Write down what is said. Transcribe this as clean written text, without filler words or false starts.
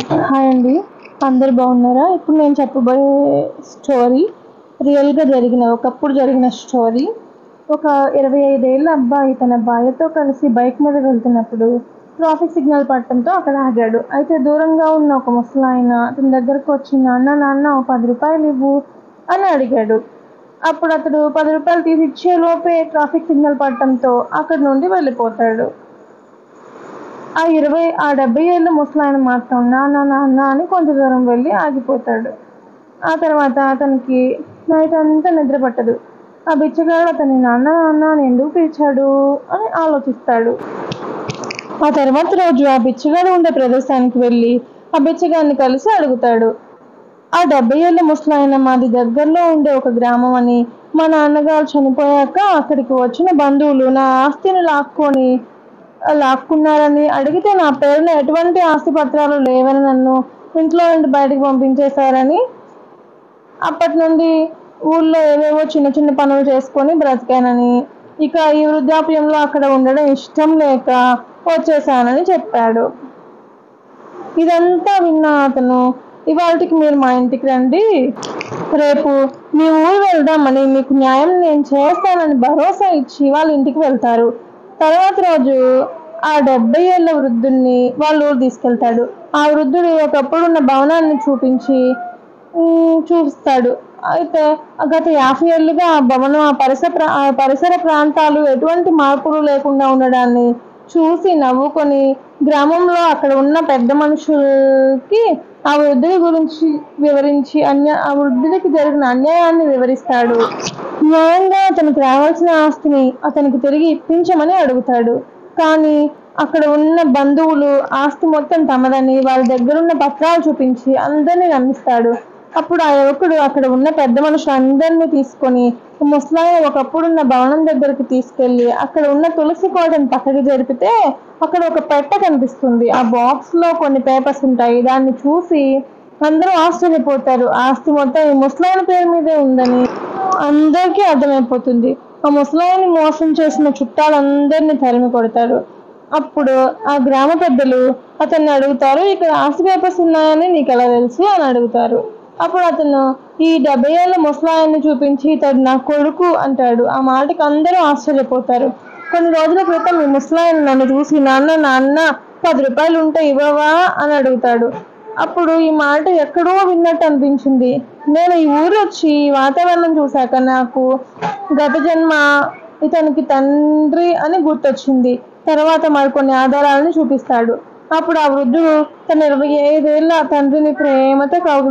Hi అండి. అందరు బాగున్నారా? ఇప్పుడు నేను చెప్పబోయే స్టోరీ ఒకప్పుడు జరిగిన స్టోరీ. ఒక 25 ఏళ్ల అబ్బాయి తన భార్యతో కలిసి బైక్ మీద వెళ్తున్నప్పుడు ట్రాఫిక్ సిగ్నల్ పడటంతో అక్కడ ఆగాడు. అయితే దూరంగా ఉన్న ఒక ముసలాయన అతని దగ్గరకు వచ్చి, నాన్న నాన్న ఓ 10 రూపాయలు ఇవ్వు అని అడిగాడు. అప్పుడు అతడు 10 రూపాయలు తీసి ఇచ్చే లోపే ట్రాఫిక్ సిగ్నల్ పడటంతో అక్కడి నుండి వెళ్ళిపోతాడు. ఆ 70 ఏళ్ల ముసలాయన మాత్రం నాన్న నాన్న అని కొంత దూరం వెళ్ళి ఆగిపోతాడు. ఆ తర్వాత అతనికి నైట్ అంతా నిద్ర పట్టదు. ఆ బిచ్చగాడు అతన్ని నాన్న నాన్న అని ఎందుకు పిలిచాడు అని ఆలోచిస్తాడు. ఆ తర్వాత రోజు ఆ బిచ్చగాడు ఉండే ప్రదేశానికి వెళ్ళి ఆ బిచ్చగాడిని కలిసి అడుగుతాడు. ఆ 70 ఏళ్ల ముసలాయన మాది దగ్గరలో ఉండే ఒక గ్రామం అని, మా నాన్నగారు చనిపోయాక అక్కడికి వచ్చిన బంధువులు నా ఆస్తిని లాక్కున్నారని అడిగితే నా పేరున ఎటువంటి ఆస్తి పత్రాలు లేవని నన్ను ఇంట్లో నుండి బయటకు పంపించేశారని, అప్పటి నుండి ఊళ్ళో ఏవేవో చిన్న చిన్న పనులు చేసుకొని బ్రతికానని, ఇక ఈ వృద్ధాప్యంలో అక్కడ ఉండడం ఇష్టం లేక వచ్చేసానని చెప్పాడు. ఇదంతా విన్న అతను, ఇవాళకి మీరు మా ఇంటికి రండి, రేపు మీ ఊరు వెళ్దామని మీకు న్యాయం నేను చేస్తానని భరోసా ఇచ్చి వాళ్ళ ఇంటికి వెళ్తారు. తర్వాత రోజు ఆ 70 ఏళ్ల వృద్ధుడిని వాళ్ళ ఊరు తీసుకెళ్తాడు. ఆ వృద్ధుడు ఒకప్పుడున్న భవనాన్ని చూపిస్తాడు. అయితే గత 50 ఏళ్లుగా ఆ భవనం ఆ పరిసర ప్రాంతాలు ఎటువంటి మార్పులు లేకుండా ఉండడాన్ని చూసి నవ్వుకొని గ్రామంలో అక్కడ ఉన్న పెద్ద మనుషులకి ఆ వృద్ధుడి గురించి వివరించి ఆ వృద్ధుడికి జరిగిన అన్యాయాన్ని వివరిస్తాడు. న్యాయంగా అతనికి రావాల్సిన ఆస్తిని అతనికి తిరిగి ఇప్పించమని అడుగుతాడు. కానీ అక్కడ ఉన్న బంధువులు ఆస్తి మొత్తం తమదని వాళ్ళ దగ్గరున్న పత్రాలు చూపించి అందరినీ నమ్మిస్తాడు. అప్పుడు ఆ యువకుడు అక్కడ ఉన్న పెద్ద మనుషులందరినీ తీసుకొని ముసలాయన ఒకప్పుడున్న భవనం దగ్గరికి తీసుకెళ్లి అక్కడ ఉన్న తులసి కోటను పక్కకి జరిపితే అక్కడ ఒక పెట్టె కనిపిస్తుంది. ఆ బాక్స్ లో కొన్ని పేపర్స్ ఉంటాయి. దాన్ని చూసి అందరూ ఆశ్చర్యపోతారు. ఆస్తి మొత్తం ఈ ముసలాయన పేరు మీదే ఉందని అందరికీ అర్థమైపోతుంది. ఆ ముసలాయన్ని మోసం చేసిన చుట్టాలందరినీ తరిమి కొడతారు. అప్పుడు ఆ గ్రామ పెద్దలు అతన్ని అడుగుతారు, ఇక్కడ ఆస్తి పేపర్స్ ఉన్నాయని నీకు ఎలా తెలుసు అని అడుగుతారు. అప్పుడు అతను ఈ 70 ఏళ్ల ముసలాయన్ని చూపించి ఇతడు నా కొడుకు అంటాడు. ఆ మాటకి అందరూ ఆశ్చర్యపోతారు. కొన్ని రోజుల క్రితం ఈ ముసలాయన నన్ను చూసి నాన్న నాన్న 10 రూపాయలు ఉంటే ఇవ్వవా అని అడుగుతాడు. అప్పుడు ఈ మాట ఎక్కడో విన్నట్టు అనిపించింది. నేను ఈ ఊరు వచ్చి ఈ వాతావరణం చూశాక నాకు గత జన్మ ఇతనికి తండ్రి అని గుర్తొచ్చింది. తర్వాత మరికొన్ని ఆధారాలను చూపిస్తాడు. అప్పుడు ఆ వృద్ధుడు తన 25 ఏళ్ల తండ్రిని ప్రేమతో